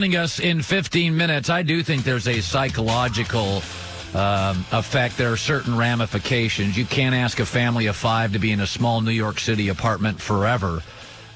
Us in 15 minutes. I do think there's a psychological effect. There are certain ramifications. You can't ask a family of 5 to be in a small New York City apartment forever.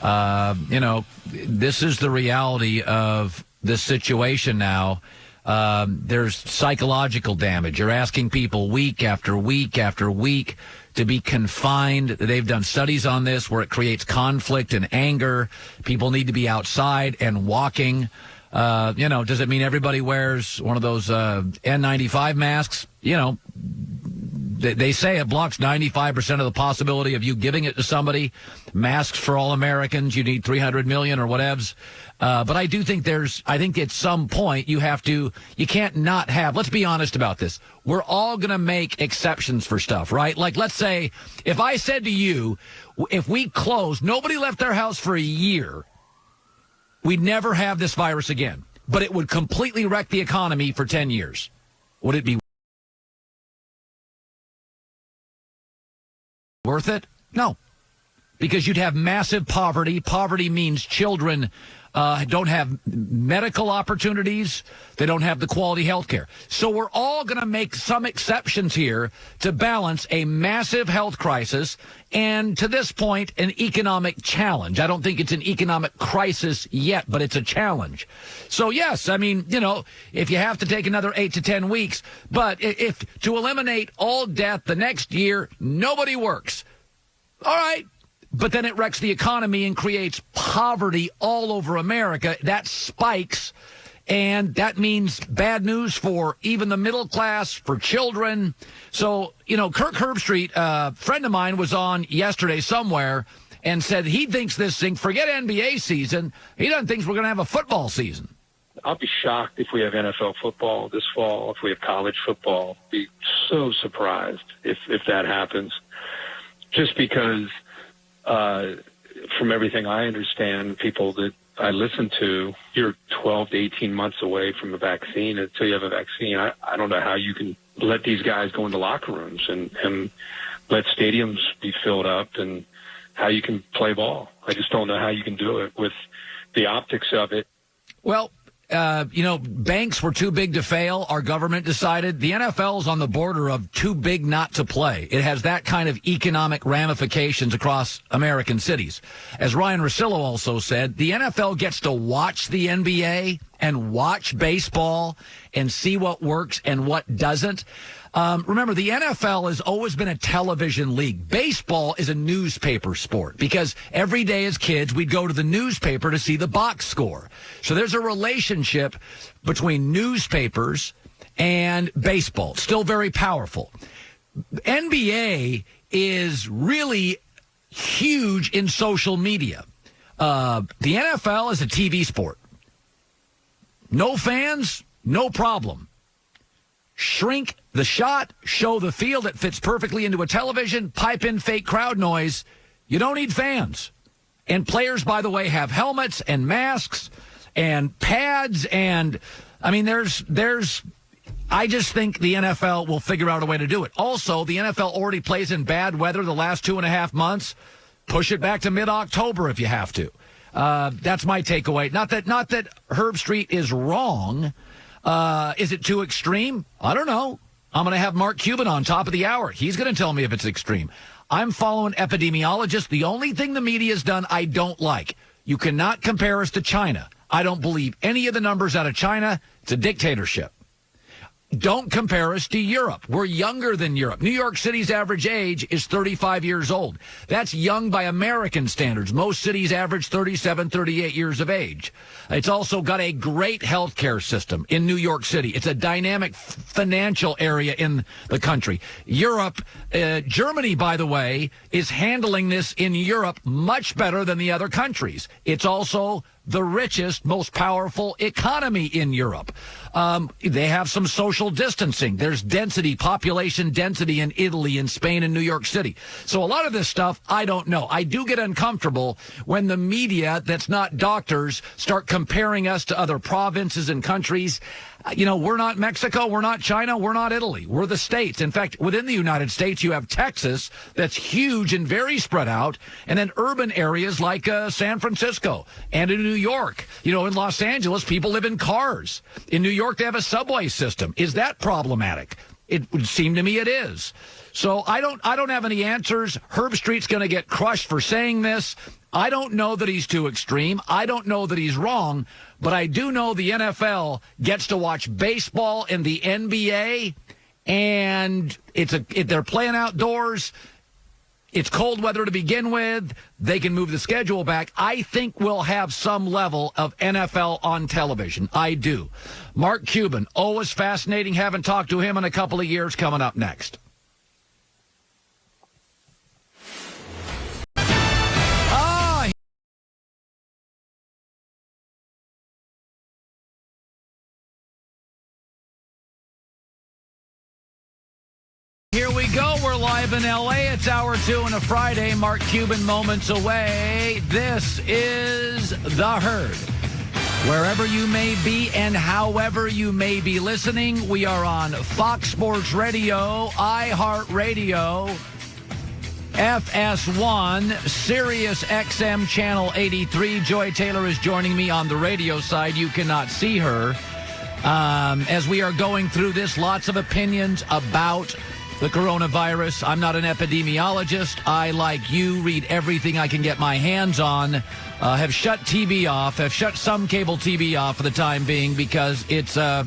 This is the reality of this situation now. There's psychological damage. You're asking people week after week after week to be confined. They've done studies on this where it creates conflict and anger. People need to be outside and walking. Does it mean everybody wears one of those N95 masks? They say it blocks 95% of the possibility of you giving it to somebody. Masks for all Americans, you need 300 million or whatevs. But I do think I think at some point you can't not have, let's be honest about this. We're all going to make exceptions for stuff, right? Like, let's say if I said to you, if we closed, nobody left their house for a year, we'd never have this virus again, but it would completely wreck the economy for 10 years. Would it be worth it? No, because you'd have massive poverty. Poverty means children don't have medical opportunities. They don't have the quality health care. So we're all going to make some exceptions here to balance a massive health crisis and, to this point, an economic challenge. I don't think it's an economic crisis yet, but it's a challenge. So, yes, I mean, if you have to take another 8 to 10 weeks, but if to eliminate all death the next year, nobody works. All right. But then it wrecks the economy and creates poverty all over America. That spikes, and that means bad news for even the middle class, for children. So, Kirk Herbstreit, a friend of mine, was on yesterday somewhere and said he thinks this thing, forget NBA season, he doesn't think we're going to have a football season. I'll be shocked if we have NFL football this fall, if we have college football. Be so surprised if that happens. Just because... from everything I understand, people that I listen to, you're 12 to 18 months away from a vaccine. Until you have a vaccine, I don't know how you can let these guys go into locker rooms and let stadiums be filled up and how you can play ball. I just don't know how you can do it with the optics of it. Well, banks were too big to fail. Our government decided. The NFL is on the border of too big not to play. It has that kind of economic ramifications across American cities. As Ryan Russillo also said, the NFL gets to watch the NBA and watch baseball and see what works and what doesn't. Remember, the NFL has always been a television league. Baseball is a newspaper sport because every day as kids, we'd go to the newspaper to see the box score. So there's a relationship between newspapers and baseball, still very powerful. NBA is really huge in social media. The NFL is a TV sport. No fans, no problem. Shrink the shot, show the field. It fits perfectly into a television, pipe in fake crowd noise. You don't need fans. And players, by the way, have helmets and masks and pads. And, I mean, I just think the NFL will figure out a way to do it. Also, the NFL already plays in bad weather the last 2.5 months. Push it back to mid-October if you have to. That's my takeaway. Not that Herbstreit is wrong. Is it too extreme? I don't know. I'm going to have Mark Cuban on top of the hour. He's going to tell me if it's extreme. I'm following epidemiologists. The only thing the media has done I don't like. You cannot compare us to China. I don't believe any of the numbers out of China. It's a dictatorship. Don't compare us to Europe. We're younger than Europe. New York City's average age is 35 years old. That's young by American standards. Most cities average 37, 38 years of age. It's also got a great healthcare system in New York City. It's a dynamic financial area in the country. Europe, Germany, by the way, is handling this in Europe much better than the other countries. It's also the richest, most powerful economy in Europe. They have some social distancing. There's density, population density in Italy and Spain and New York City. So a lot of this stuff, I don't know. I do get uncomfortable when the media that's not doctors start comparing us to other provinces and countries. We're not Mexico, we're not China, we're not Italy. We're the states. In fact, within the United States, you have Texas that's huge and very spread out, and then urban areas like San Francisco and in New New York. In Los Angeles, people live in cars. In New York, they have a subway system. Is that problematic? It would seem to me it is. So I don't have any answers. Herbstreit's going to get crushed for saying this. I don't know that he's too extreme. I don't know that he's wrong, but I do know the NFL gets to watch baseball and the NBA, and they're playing outdoors. It's cold weather to begin with. They can move the schedule back. I think we'll have some level of NFL on television. I do. Mark Cuban, always fascinating. Haven't talked to him in a couple of years. Coming up next. Here we go. We're live in L.A. It's hour 2 on a Friday. Mark Cuban moments away. This is The Herd. Wherever you may be and however you may be listening, we are on Fox Sports Radio, iHeartRadio, FS1, Sirius XM Channel 83. Joy Taylor is joining me on the radio side. You cannot see her. As we are going through this, lots of opinions about the coronavirus. I'm not an epidemiologist. I, like you, read everything I can get my hands on. Have shut TV off, have shut some cable TV off for the time being because it's, I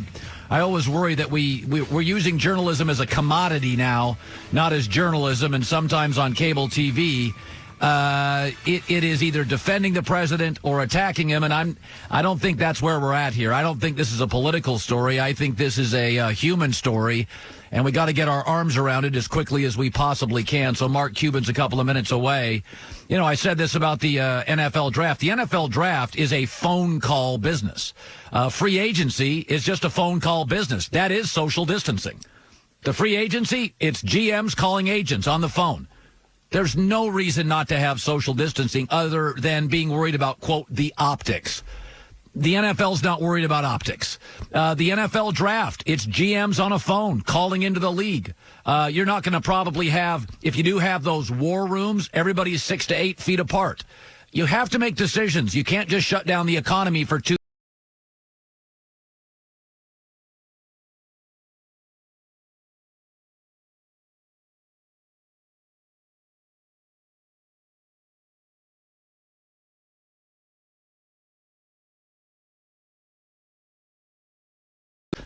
always worry that we're using journalism as a commodity now, not as journalism, and sometimes on cable TV. It is either defending the president or attacking him, and I don't think that's where we're at here. I don't think this is a political story. I think this is a human story, and we got to get our arms around it as quickly as we possibly can. So Mark Cuban's a couple of minutes away. I said this about the NFL draft. The NFL draft is a phone call business. Free agency is just a phone call business. That is social distancing. The free agency, it's GMs calling agents on the phone. There's no reason not to have social distancing other than being worried about, quote, the optics. The NFL's not worried about optics. The NFL draft, it's GMs on a phone calling into the league. You're not going to probably have, if you do have those war rooms, everybody's 6 to 8 feet apart. You have to make decisions. You can't just shut down the economy for 2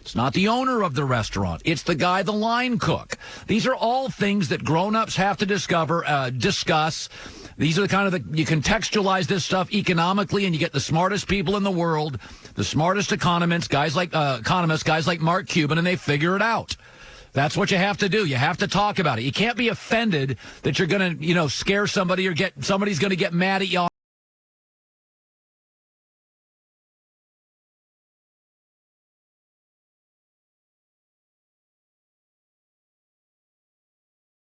It's not the owner of the restaurant. It's the guy, the line cook. These are all things that grown-ups have to discuss. These are the kind of you contextualize this stuff economically, and you get the smartest people in the world, the smartest economists, guys like Mark Cuban, and they figure it out. That's what you have to do. You have to talk about it. You can't be offended that you're going to, scare somebody or somebody's going to get mad at you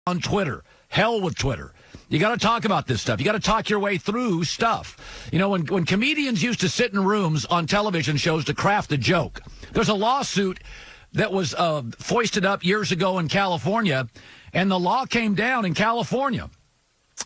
on Twitter. Hell with Twitter. You got to talk about this stuff. You got to talk your way through stuff. When comedians used to sit in rooms on television shows to craft a joke, there's a lawsuit that was foisted up years ago in California, and the law came down in California.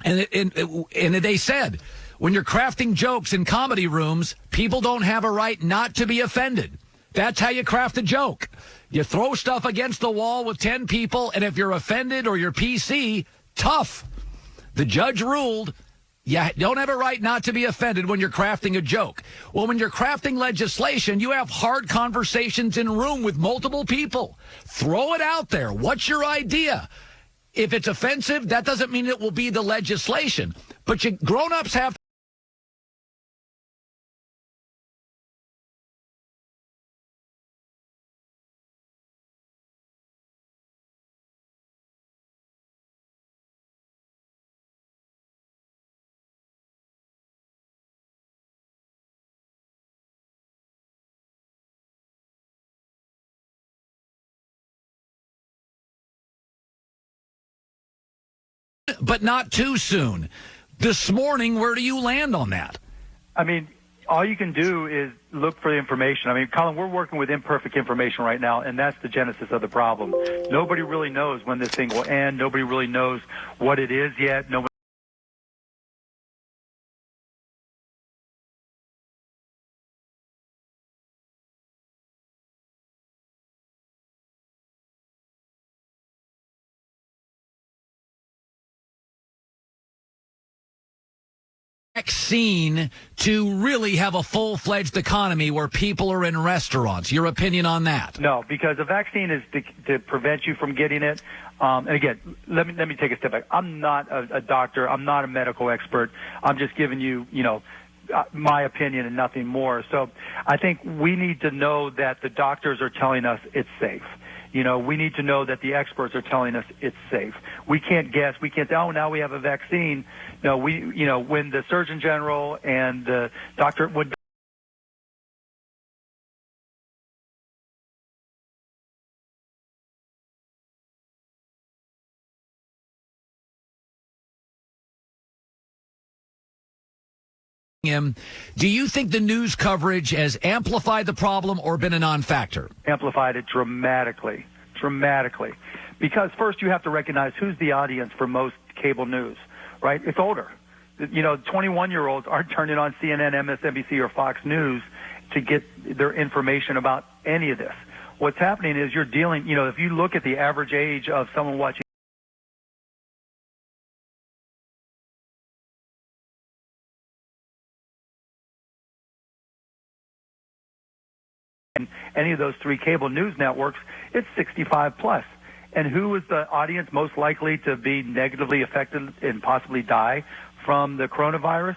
And they said, when you're crafting jokes in comedy rooms, people don't have a right not to be offended. That's how you craft a joke. You throw stuff against the wall with 10 people, and if you're offended or you're PC, tough. The judge ruled you don't have a right not to be offended when you're crafting a joke. Well, when you're crafting legislation, you have hard conversations in a room with multiple people. Throw it out there. What's your idea? If it's offensive, that doesn't mean it will be the legislation. But grown-ups have but not too soon. This morning, where do you land on that? I mean, all you can do is look for the information. I mean, Colin, we're working with imperfect information right now, and that's the genesis of the problem. Nobody really knows when this thing will end. Nobody really knows what it is yet. Nobody vaccine to really have a full-fledged economy where people are in restaurants. Your opinion on that? No, because a vaccine is to prevent you from getting it. And again, let me take a step back. I'm not a doctor. I'm not a medical expert. I'm just giving you, my opinion and nothing more. So I think we need to know that the doctors are telling us it's safe. We need to know that the experts are telling us it's safe. We can't guess. We can't say, oh, now we have a vaccine. No, when the Surgeon General and the doctor would him, do you think the news coverage has amplified the problem or been a non-factor? amplified it dramatically. Because first you have to recognize who's the audience for most cable news, right? It's older. 21-year-olds aren't turning on CNN, MSNBC, or Fox News to get their information about any of this. What's happening is you're dealing, if you look at the average age of someone watching any of those three cable news networks, it's 65 plus. And who is the audience most likely to be negatively affected and possibly die from the coronavirus?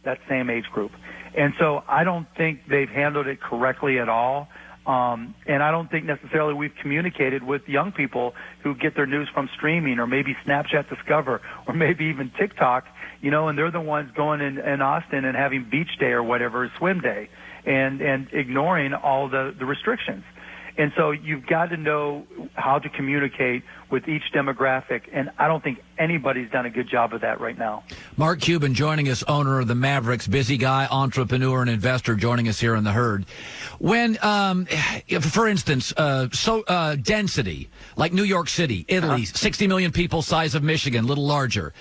That same age group. And so I don't think they've handled it correctly at all. And I don't think necessarily we've communicated with young people who get their news from streaming or maybe Snapchat Discover or maybe even TikTok, and they're the ones going in Austin and having beach day or whatever, swim day, and ignoring all the restrictions. And so you've got to know how to communicate with each demographic, and I don't think anybody's done a good job of that right now. Mark Cuban joining us, owner of the Mavericks, busy guy, entrepreneur, and investor joining us here in the herd. When, for instance, density, like New York City, Italy, 60 million people, size of Michigan, a little larger.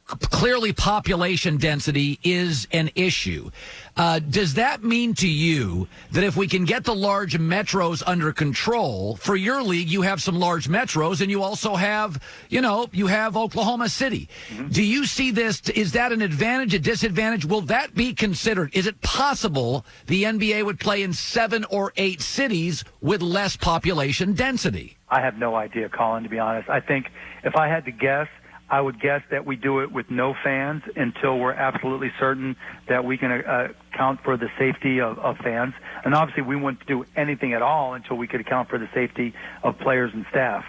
Clearly, population density is an issue. Does that mean to you that if we can get the large metros under control, for your league, you have some large metros and you also have, you have Oklahoma City. Mm-hmm. Do you see this? Is that an advantage, a disadvantage? Will that be considered? Is it possible the NBA would play in 7 or 8 cities with less population density? I have no idea, Colin, to be honest. I think if I had to guess, I would guess that we do it with no fans until we're absolutely certain that we can account for the safety of fans. And obviously we wouldn't do anything at all until we could account for the safety of players and staff.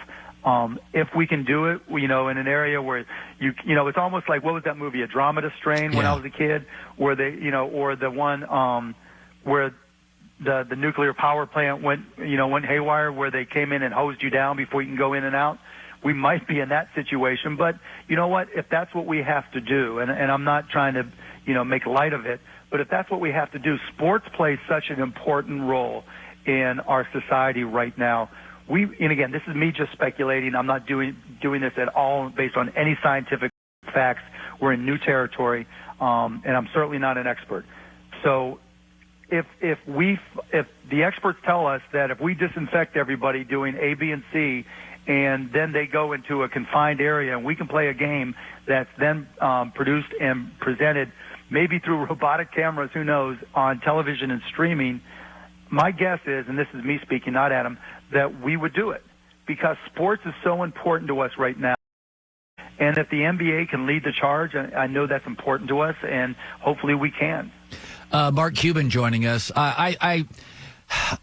If we can do it, in an area where it's almost like, what was that movie, Andromeda Strain, when I was a kid, where they, or the one where the nuclear power plant went haywire, where they came in and hosed you down before you can go in and out. We might be in that situation, but you know what? If that's what we have to do, and I'm not trying to, make light of it, but if that's what we have to do, sports plays such an important role in our society right now. And again, this is me just speculating. I'm not doing this at all based on any scientific facts. We're in new territory, and I'm certainly not an expert. So if the experts tell us that if we disinfect everybody doing A, B, and C, and then they go into a confined area, and we can play a game that's then produced and presented maybe through robotic cameras, who knows, on television and streaming, my guess is, and this is me speaking, not Adam, that we would do it because sports is so important to us right now. And if the NBA can lead the charge, I know that's important to us, and hopefully we can. Mark Cuban joining us.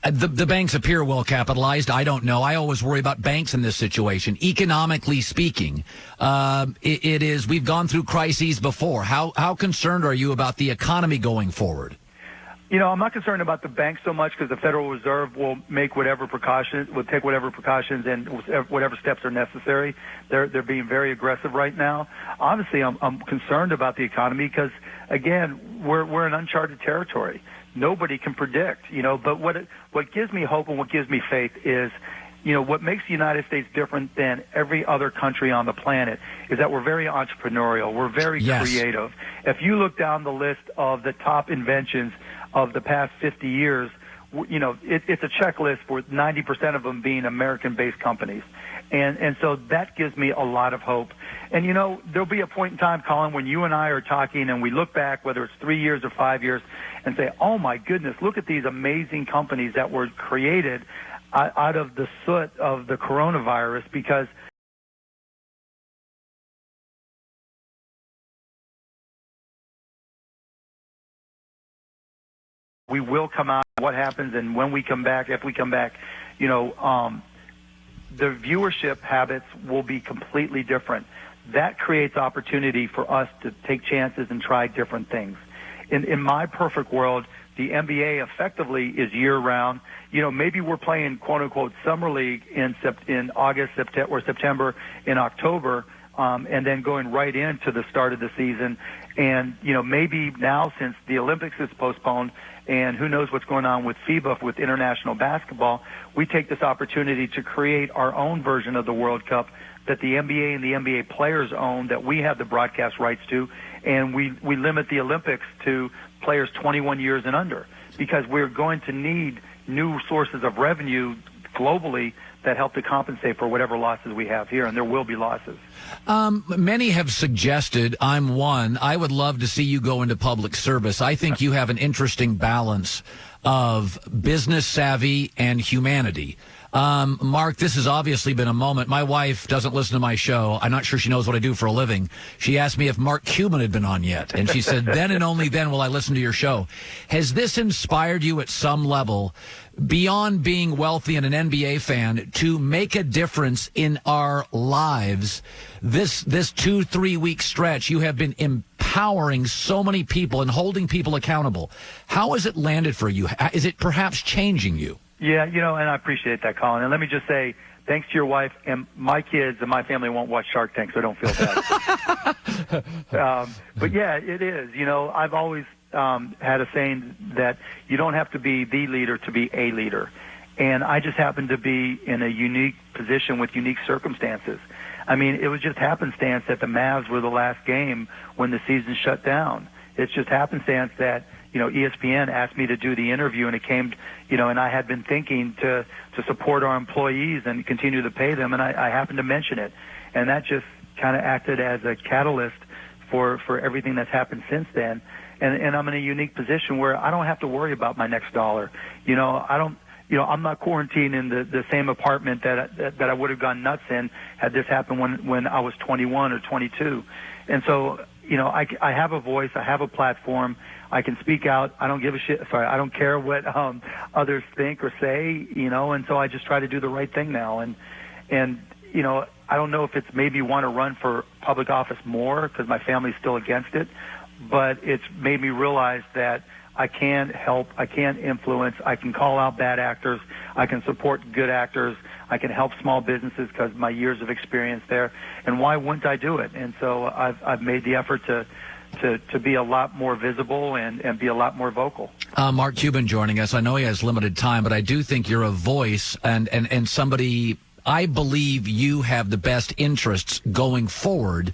The banks appear well capitalized. I don't know. I always worry about banks in this situation. Economically speaking, it is. We've gone through crises before. How concerned are you about the economy going forward? I'm not concerned about the banks so much because the Federal Reserve will take whatever precautions and whatever steps are necessary. They're being very aggressive right now. Obviously, I'm concerned about the economy because, again, we're in uncharted territory. Nobody can predict, but what gives me hope and what gives me faith is, what makes the United States different than every other country on the planet is that we're very entrepreneurial. We're very creative. If you look down the list of the top inventions of the past 50 years, it's a checklist for 90% of them being American-based companies. And so that gives me a lot of hope. And, there'll be a point in time, Colin, when you and I are talking and we look back, whether it's 3 years or 5 years, and say, oh, my goodness, look at these amazing companies that were created out of the soot of the coronavirus, because we will come out. What happens, and when we come back, if we come back, the viewership habits will be completely different. That creates opportunity for us to take chances and try different things. In my perfect world, the NBA effectively is year-round. Maybe we're playing quote-unquote summer league in August, September, in October, and then going right into the start of the season. And, maybe now, since the Olympics is postponed, and who knows what's going on with FIBA, with international basketball, we take this opportunity to create our own version of the World Cup that the NBA and the NBA players own, that we have the broadcast rights to, and we limit the Olympics to players 21 years and under, because we're going to need new sources of revenue globally that help to compensate for whatever losses we have here, and there will be losses. Many have suggested, I'm one, I would love to see you go into public service. I think you have an interesting balance of business savvy and humanity. Mark, this has obviously been a moment. My wife doesn't listen to my show. I'm not sure she knows what I do for a living. She asked me if Mark Cuban had been on yet, and she said, then and only then will I listen to your show. Has this inspired you at some level, beyond being wealthy and an NBA fan, to make a difference in our lives? This 2-3 week stretch, you have been empowering so many people and holding people accountable. How has it landed for you? Is it perhaps changing you? Yeah, and I appreciate that, Colin. And let me just say, thanks to your wife, and my kids and my family won't watch Shark Tank, so don't feel bad. But yeah, it is. I've always had a saying that you don't have to be the leader to be a leader. And I just happened to be in a unique position with unique circumstances. I mean, it was just happenstance that the Mavs were the last game when the season shut down. It's just happenstance that, ESPN asked me to do the interview, and it came, and I had been thinking to support our employees and continue to pay them, and I happened to mention it. And that just kind of acted as a catalyst for everything that's happened since then. And I'm in a unique position where I don't have to worry about my next dollar. I'm not quarantined in the same apartment that I would have gone nuts in had this happened when I was 21 or 22. And so, I have a voice, I have a platform, I can speak out. I don't give a shit. Sorry, I don't care what others think or say, and so I just try to do the right thing now. And I don't know if it's maybe want to run for public office more because my family's still against it, but it's made me realize that I can help, I can influence, I can call out bad actors, I can support good actors, I can help small businesses because of my years of experience there, and why wouldn't I do it? And so I've made the effort to be a lot more visible and be a lot more vocal. Mark Cuban joining us. I know he has limited time, but I do think you're a voice and somebody, I believe you have the best interests going forward.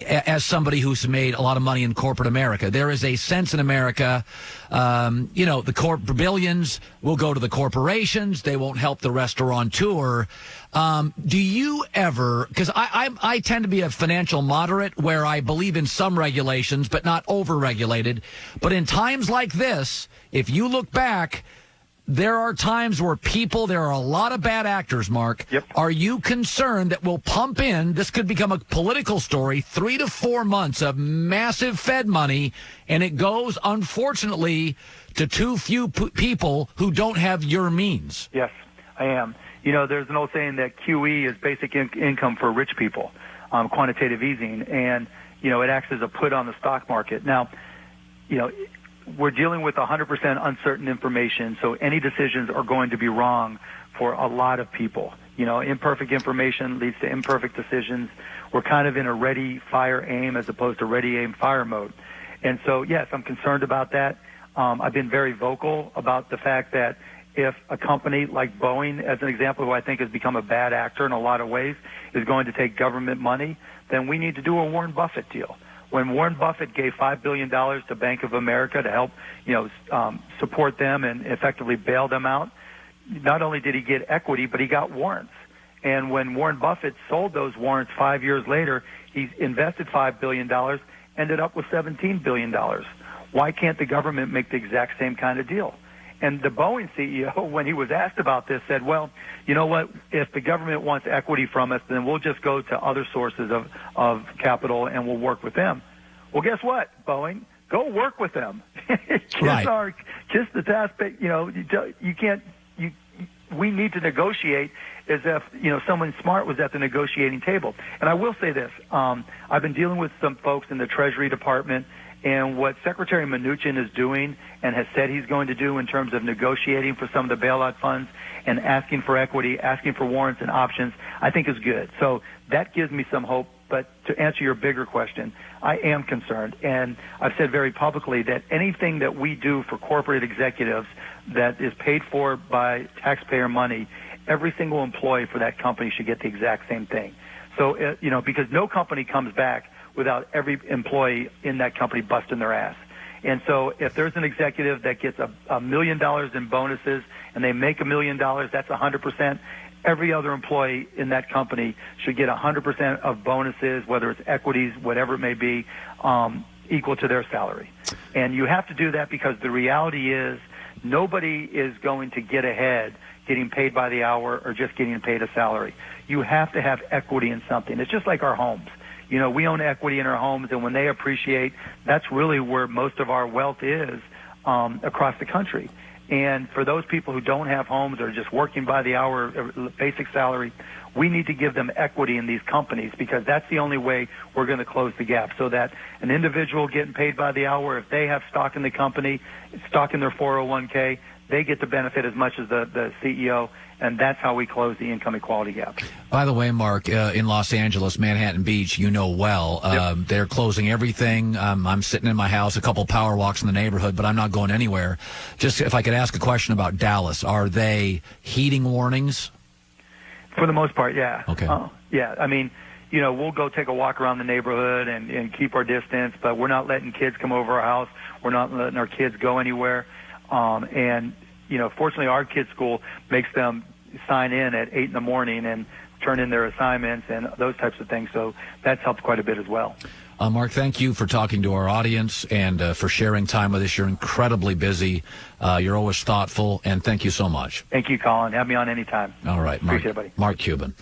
As somebody who's made a lot of money in corporate America, there is a sense in America, the billions will go to the corporations. They won't help the restaurateur. Do you ever, because I tend to be a financial moderate where I believe in some regulations, but not over-regulated. But in times like this, if you look back, there are times where there are a lot of bad actors, Mark. Yep. Are you concerned that we'll pump in, this could become a political story, 3 to 4 months of massive Fed money, and it goes, unfortunately, to too few people who don't have your means? Yes, I am. There's an old saying that QE is basic income for rich people, quantitative easing, and, it acts as a put on the stock market. Now, we're dealing with 100% uncertain information, so any decisions are going to be wrong for a lot of people. Imperfect information leads to imperfect decisions. We're kind of in a ready, fire, aim as opposed to ready, aim, fire mode. And so, yes, I'm concerned about that. I've been very vocal about the fact that if a company like Boeing, as an example, who I think has become a bad actor in a lot of ways, is going to take government money, then we need to do a Warren Buffett deal. When Warren Buffett gave $5 billion to Bank of America to help, support them and effectively bail them out, not only did he get equity, but he got warrants. And when Warren Buffett sold those warrants 5 years later, he invested $5 billion, ended up with $17 billion. Why can't the government make the exact same kind of deal? And the Boeing CEO, when he was asked about this, said, well, you know what, if the government wants equity from us, then we'll just go to other sources of capital and we'll work with them. Well, guess what, Boeing? Go work with them. Kiss the task. We need to negotiate as if, someone smart was at the negotiating table. And I will say this. I've been dealing with some folks in the Treasury Department, and what Secretary Mnuchin is doing and has said he's going to do in terms of negotiating for some of the bailout funds and asking for equity, asking for warrants and options, I think is good. So that gives me some hope. But to answer your bigger question, I am concerned. And I've said very publicly that anything that we do for corporate executives that is paid for by taxpayer money, every single employee for that company should get the exact same thing. So, because no company comes back without every employee in that company busting their ass. And so if there's an executive that gets $1 million in bonuses and they make $1 million, that's 100%. Every other employee in that company should get 100% of bonuses, whether it's equities, whatever it may be, equal to their salary. And you have to do that because the reality is nobody is going to get ahead getting paid by the hour or just getting paid a salary. You have to have equity in something. It's just like our homes. We own equity in our homes, and when they appreciate, that's really where most of our wealth is across the country. And for those people who don't have homes or just working by the hour, basic salary, we need to give them equity in these companies because that's the only way we're going to close the gap so that an individual getting paid by the hour, if they have stock in the company, stock in their 401k, they get the benefit as much as the CEO, and that's how we close the income equality gap. By the way, Mark, in Los Angeles, Manhattan Beach, well, Yep. They're closing everything. I'm sitting in my house, a couple power walks in the neighborhood, but I'm not going anywhere. Just if I could ask a question about Dallas, are they heating warnings? For the most part, yeah. Okay. Yeah, I mean, we'll go take a walk around the neighborhood and keep our distance, but we're not letting kids come over our house. We're not letting our kids go anywhere. Fortunately, our kids' school makes them sign in at 8 in the morning and turn in their assignments and those types of things. So that's helped quite a bit as well. Mark, thank you for talking to our audience and for sharing time with us. You're incredibly busy. You're always thoughtful, and thank you so much. Thank you, Colin. Have me on anytime. All right, Mark. Appreciate it, buddy. Mark Cuban.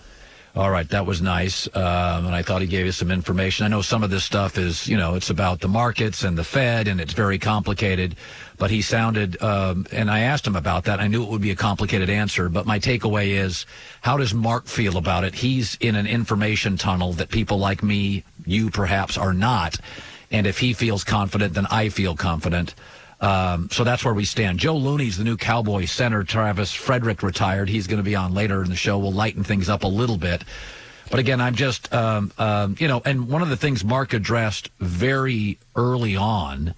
All right, that was nice, and I thought he gave you some information. I know some of this stuff is, it's about the markets and the Fed, and it's very complicated, but he sounded, and I asked him about that. I knew it would be a complicated answer, but my takeaway is, how does Mark feel about it? He's in an information tunnel that people like me, you perhaps, are not, and if he feels confident, then I feel confident. So that's where we stand. Joe Looney's the new Cowboy center. Travis Frederick retired. He's going to be on later in the show. We'll lighten things up a little bit. But again, I'm just, and one of the things Mark addressed very early on,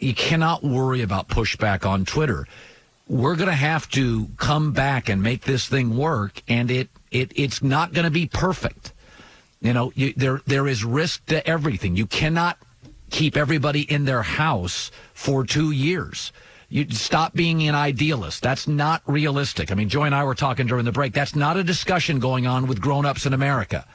you cannot worry about pushback on Twitter. We're going to have to come back and make this thing work, and it's not going to be perfect. There is risk to everything. You cannot keep everybody in their house for 2 years. You stop being an idealist. That's not realistic. I mean, Joy and I were talking during the break. That's not a discussion going on with grown-ups in America.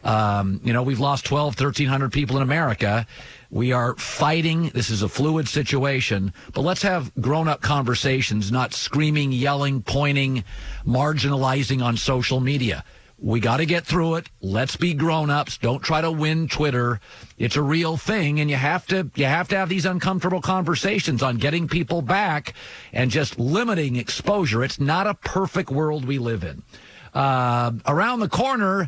We've lost 1,300 people in America. We are fighting. This is a fluid situation, but let's have grown-up conversations, not screaming, yelling, pointing, marginalizing on social media. We got to get through it. Let's be grown-ups. Don't try to win Twitter. It's a real thing, and you have to have these uncomfortable conversations on getting people back and just limiting exposure. It's not a perfect world we live in. Around the corner,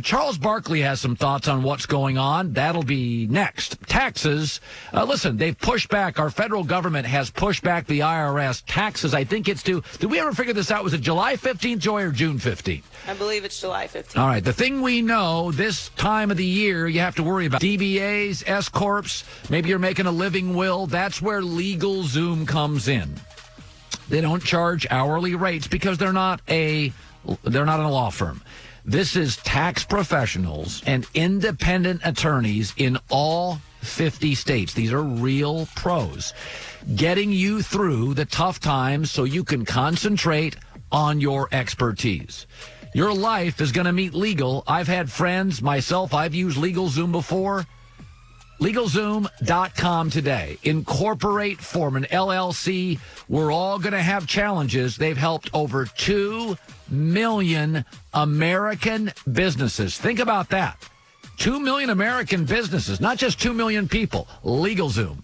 Charles Barkley has some thoughts on what's going on. That'll be next. Taxes. Listen, they've pushed back. Our federal government has pushed back the IRS taxes. I think it's due. Did we ever figure this out? Was it July 15th, Joy, or June 15th? I believe it's July 15th. All right. The thing we know this time of the year, you have to worry about DBAs, S-Corps. Maybe you're making a living will. That's where LegalZoom comes in. They don't charge hourly rates because they're not in a law firm. This is tax professionals and independent attorneys in all 50 states. These are real pros getting you through the tough times so you can concentrate on your expertise. Your life is going to meet legal. I've had friends, myself, I've used LegalZoom before. LegalZoom.com today. Incorporate, form an LLC. We're all going to have challenges. They've helped over 2 million American businesses. Think about that. 2 million American businesses, not just 2 million people. LegalZoom.